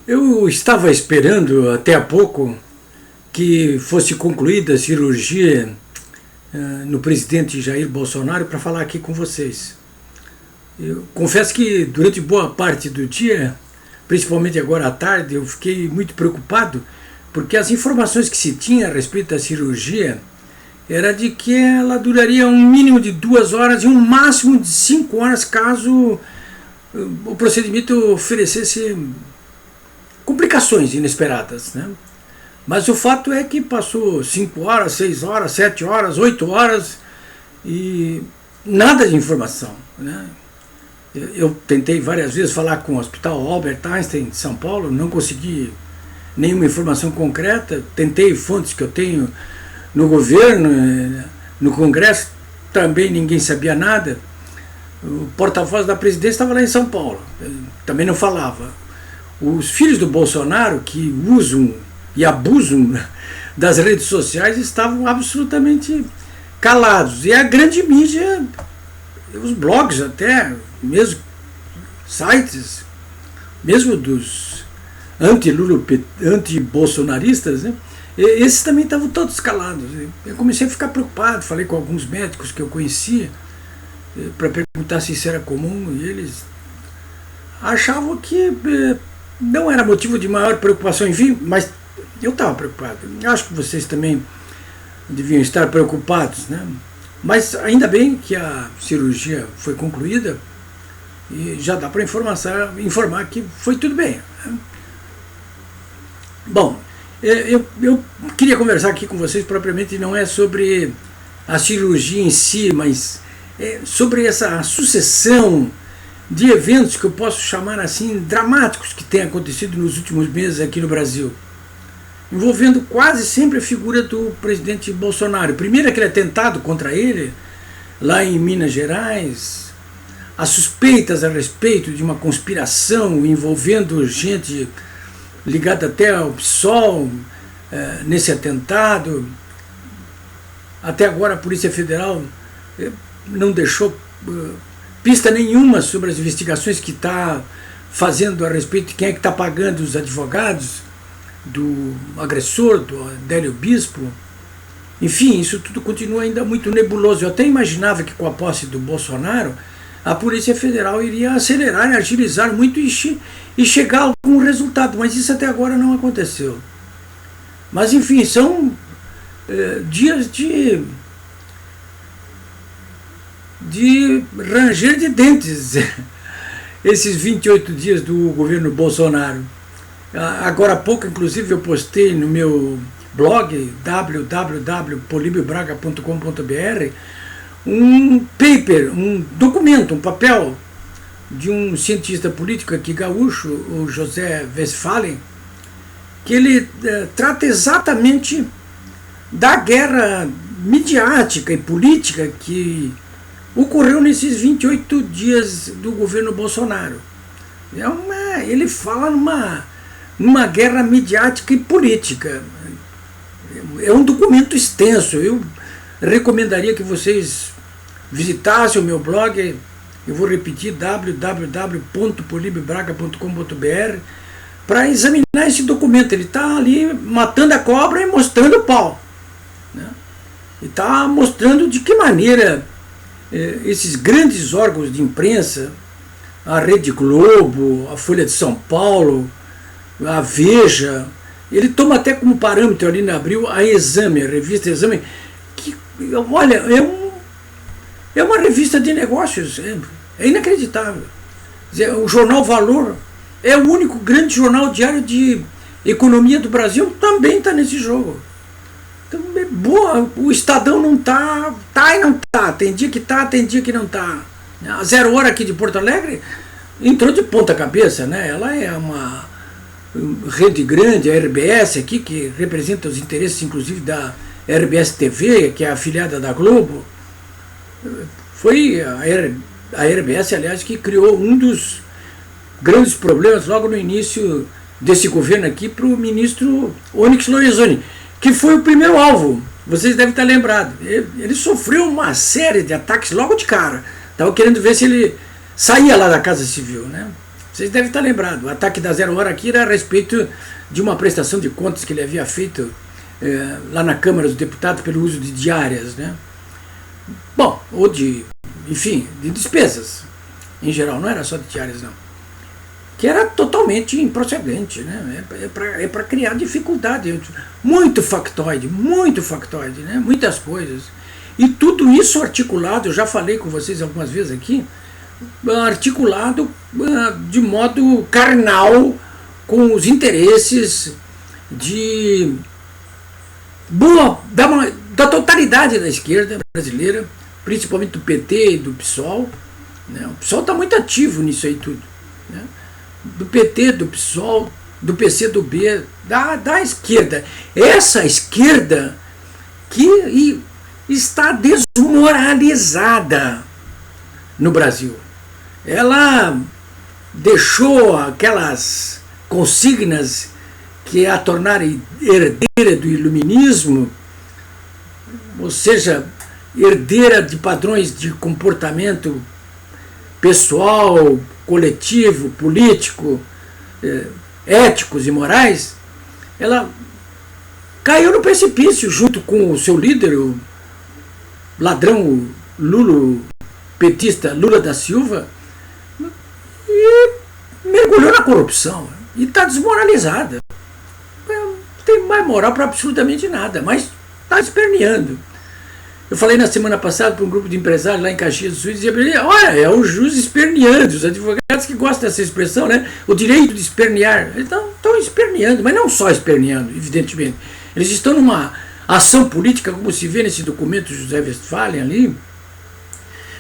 Eu estava esperando até há pouco que fosse concluída a cirurgia no presidente Jair Bolsonaro para falar aqui com vocês. Eu confesso que durante boa parte do dia, principalmente agora à tarde, eu fiquei muito preocupado porque as informações que se tinha a respeito da cirurgia era de que ela duraria um mínimo de 2 horas e um máximo de 5 horas caso o procedimento oferecesse complicações inesperadas, né? Mas o fato é que passou 5 horas, 6 horas, 7 horas, 8 horas e nada de informação, né? Eu tentei várias vezes falar com o Hospital Albert Einstein de São Paulo, não consegui nenhuma informação concreta. Tentei fontes que eu tenho no governo, no Congresso, também ninguém sabia nada. O porta-voz da presidência estava lá em São Paulo, também não falava. Os filhos do Bolsonaro, que usam e abusam das redes sociais, estavam absolutamente calados. E a grande mídia, os blogs até, mesmo sites, mesmo dos anti-bolsonaristas, né, esses também estavam todos calados. Eu comecei a ficar preocupado, falei com alguns médicos que eu conhecia, para perguntar se isso era comum, e eles achavam que não era motivo de maior preocupação, enfim, mas eu estava preocupado. Eu acho que vocês também deviam estar preocupados, né? Mas ainda bem que a cirurgia foi concluída e já dá para informar que foi tudo bem, né? Bom, eu queria conversar aqui com vocês propriamente não é sobre a cirurgia em si, mas sobre essa sucessão de eventos que eu posso chamar assim dramáticos que têm acontecido nos últimos meses aqui no Brasil, envolvendo quase sempre a figura do presidente Bolsonaro. Primeiro aquele atentado contra ele, lá em Minas Gerais, as suspeitas a respeito de uma conspiração envolvendo gente ligada até ao PSOL nesse atentado. Até agora a Polícia Federal não deixou pista nenhuma sobre as investigações que está fazendo a respeito de quem é que está pagando os advogados do agressor, do Adélio Bispo. Enfim, isso tudo continua ainda muito nebuloso. Eu até imaginava que com a posse do Bolsonaro, a Polícia Federal iria acelerar e agilizar muito e chegar a algum resultado, mas isso até agora não aconteceu. Mas enfim, são dias de ranger de dentes, esses 28 dias do governo Bolsonaro. Agora há pouco, inclusive, eu postei no meu blog www.polibiobraga.com.br um paper, um documento, um papel de um cientista político aqui gaúcho, o José Westphalen, que ele trata exatamente da guerra midiática e política que ocorreu nesses 28 dias do governo Bolsonaro. Ele fala numa guerra midiática e política. É um documento extenso. Eu recomendaria que vocês visitassem o meu blog. Eu vou repetir, www.polibiobraga.com.br, para examinar esse documento. Ele está ali matando a cobra e mostrando o pau, né? E está mostrando de que maneira esses grandes órgãos de imprensa, a Rede Globo, a Folha de São Paulo, a Veja, ele toma até como parâmetro ali na Abril a Exame, a revista Exame, que, olha, é uma revista de negócios, é inacreditável. O jornal Valor é o único grande jornal diário de economia do Brasil, também está nesse jogo. Então, boa, o Estadão não tá e não tá, tem dia que tá, tem dia que não tá. A Zero Hora aqui de Porto Alegre entrou de ponta cabeça, né? Ela é uma rede grande, a RBS aqui, que representa os interesses inclusive da RBS TV, que é afiliada da Globo. Foi a RBS, aliás, que criou um dos grandes problemas logo no início desse governo aqui para o ministro Onyx Lorenzoni, que foi o primeiro alvo. Vocês devem estar lembrados. Ele sofreu uma série de ataques logo de cara. Estava querendo ver se ele saía lá da Casa Civil, né? Vocês devem estar lembrados. O ataque da Zero Hora aqui era a respeito de uma prestação de contas que ele havia feito lá na Câmara dos Deputados pelo uso de diárias, né? Bom, ou de, enfim, de despesas em geral, não era só de diárias, não. Que era totalmente improcedente, né? É para criar dificuldade. Muito factoide, né? Muitas coisas. E tudo isso articulado, eu já falei com vocês algumas vezes aqui, articulado de modo carnal com os interesses da totalidade da esquerda brasileira, principalmente do PT e do PSOL. Né? O PSOL está muito ativo nisso aí tudo. Né? Do PT, do PSOL, do PCdoB, da esquerda. Essa esquerda que está desmoralizada no Brasil. Ela deixou aquelas consignas que é a tornar herdeira do iluminismo, ou seja, herdeira de padrões de comportamento pessoal, coletivo, político, éticos e morais. Ela caiu no precipício junto com o seu líder, o ladrão petista Lula da Silva, e mergulhou na corrupção e está desmoralizada. Não tem mais moral para absolutamente nada, mas está esperneando. Eu falei na semana passada para um grupo de empresários lá em Caxias do Sul e dizia para ele: olha, é o jus esperneando, os advogados que gostam dessa expressão, né? O direito de espernear. Eles estão esperneando, mas não só esperneando, evidentemente. Eles estão numa ação política, como se vê nesse documento do José Westphalen ali,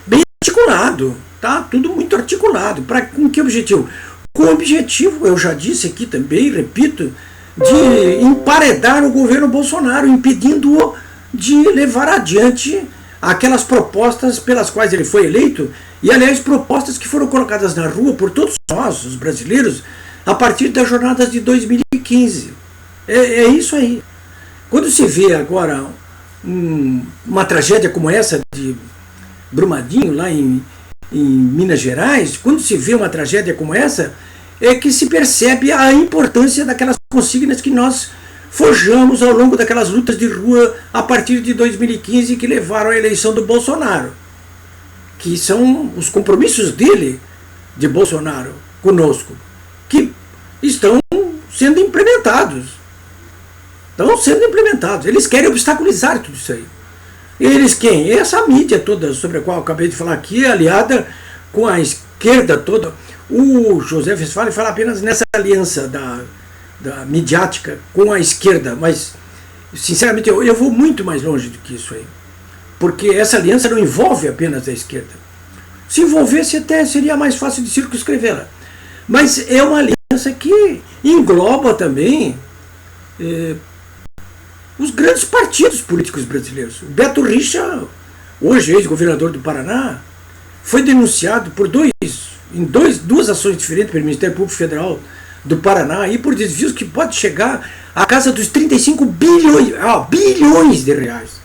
bem articulado, tá? Tudo muito articulado. Com que objetivo? Com o objetivo, eu já disse aqui também, repito, de emparedar o governo Bolsonaro, impedindo-o de levar adiante aquelas propostas pelas quais ele foi eleito, e aliás propostas que foram colocadas na rua por todos nós, os brasileiros, a partir das jornadas de 2015. É isso aí. Quando se vê agora uma tragédia como essa de Brumadinho, lá em Minas Gerais, quando se vê uma tragédia como essa, é que se percebe a importância daquelas consignas que nós forjamos ao longo daquelas lutas de rua a partir de 2015 que levaram à eleição do Bolsonaro, que são os compromissos dele, de Bolsonaro, conosco, que estão sendo implementados. Eles querem obstaculizar tudo isso aí. Eles quem? Essa mídia toda sobre a qual eu acabei de falar aqui, aliada com a esquerda toda. O José Westphalen fala apenas nessa aliança da midiática com a esquerda, mas sinceramente eu vou muito mais longe do que isso aí, porque essa aliança não envolve apenas a esquerda. Se envolvesse até seria mais fácil de circunscrevê-la, mas é uma aliança que engloba também os grandes partidos políticos brasileiros. O Beto Richa, hoje ex-governador do Paraná, foi denunciado por duas ações diferentes pelo Ministério Público Federal do Paraná e por desvios que pode chegar à casa dos 35 bilhões de reais.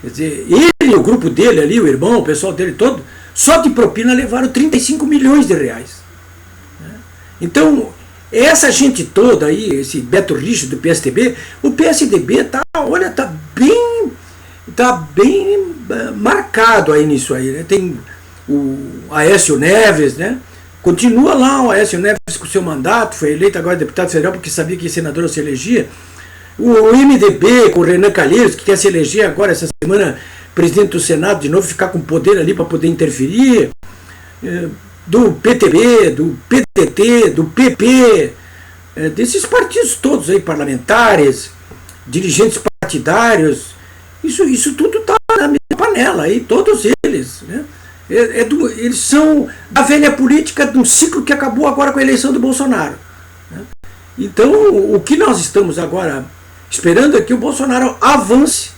Quer dizer, ele e o grupo dele ali, o irmão, o pessoal dele todo, só de propina levaram 35 milhões de reais. Então, essa gente toda aí, esse Beto Richa do PSDB, o PSDB está bem marcado aí nisso aí, né? Tem o Aécio Neves, né? Continua lá o Aécio Neves com o seu mandato, foi eleito agora deputado federal porque sabia que senador não se elegia. O MDB com o Renan Calheiros, que quer se eleger agora essa semana presidente do Senado de novo, ficar com poder ali para poder interferir. Do PTB, do PDT, do PP, desses partidos todos aí, parlamentares, dirigentes partidários, isso tudo está na mesma panela aí, todos eles, né? Eles são da velha política de um ciclo que acabou agora com a eleição do Bolsonaro, né? Então, o que nós estamos agora esperando é que o Bolsonaro avance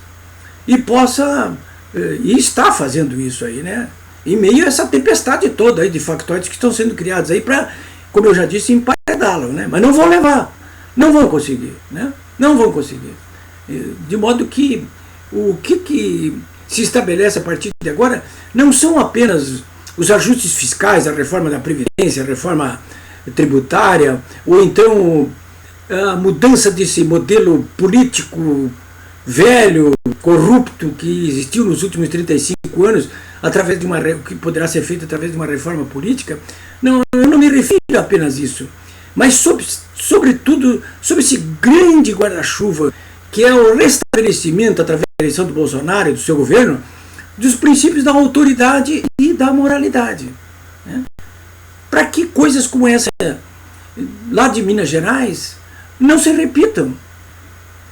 e possa, e está fazendo isso aí, né? Em meio a essa tempestade toda aí de factóides que estão sendo criados aí para, como eu já disse, emparedá-lo, né? Mas não vão levar, não vão conseguir, né? Não vão conseguir. De modo que o que se estabelece a partir de agora não são apenas os ajustes fiscais, a reforma da Previdência, a reforma tributária, ou então a mudança desse modelo político velho, corrupto, que existiu nos últimos 35 anos, através de que poderá ser feito através de uma reforma política. Não, eu não me refiro apenas a isso, mas sobretudo sobre esse grande guarda-chuva que é o restabelecimento, através da eleição do Bolsonaro e do seu governo, dos princípios da autoridade e da moralidade. Né? Para que coisas como essa lá de Minas Gerais não se repitam,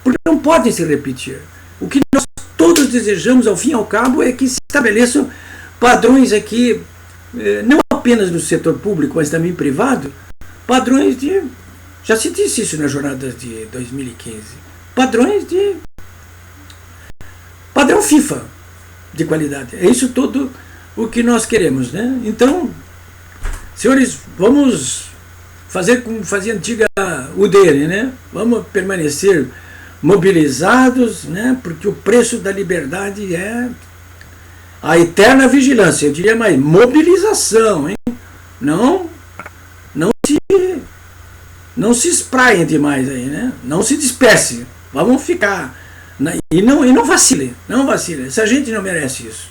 porque não podem se repetir. O que nós todos desejamos, ao fim e ao cabo, é que se estabeleçam padrões aqui, não apenas no setor público, mas também privado, padrões de... Já se disse isso nas jornadas de 2015. Padrões de... Padrão FIFA de qualidade. É isso tudo o que nós queremos, né? Então, senhores, vamos fazer como fazia a antiga UDN, né? Vamos permanecer mobilizados, né? Porque o preço da liberdade é a eterna vigilância, eu diria mais, mobilização, hein? Não se espraiem demais aí, né? Não se disperse. Vamos ficar. E não vacile, não vacile. Essa gente não merece isso.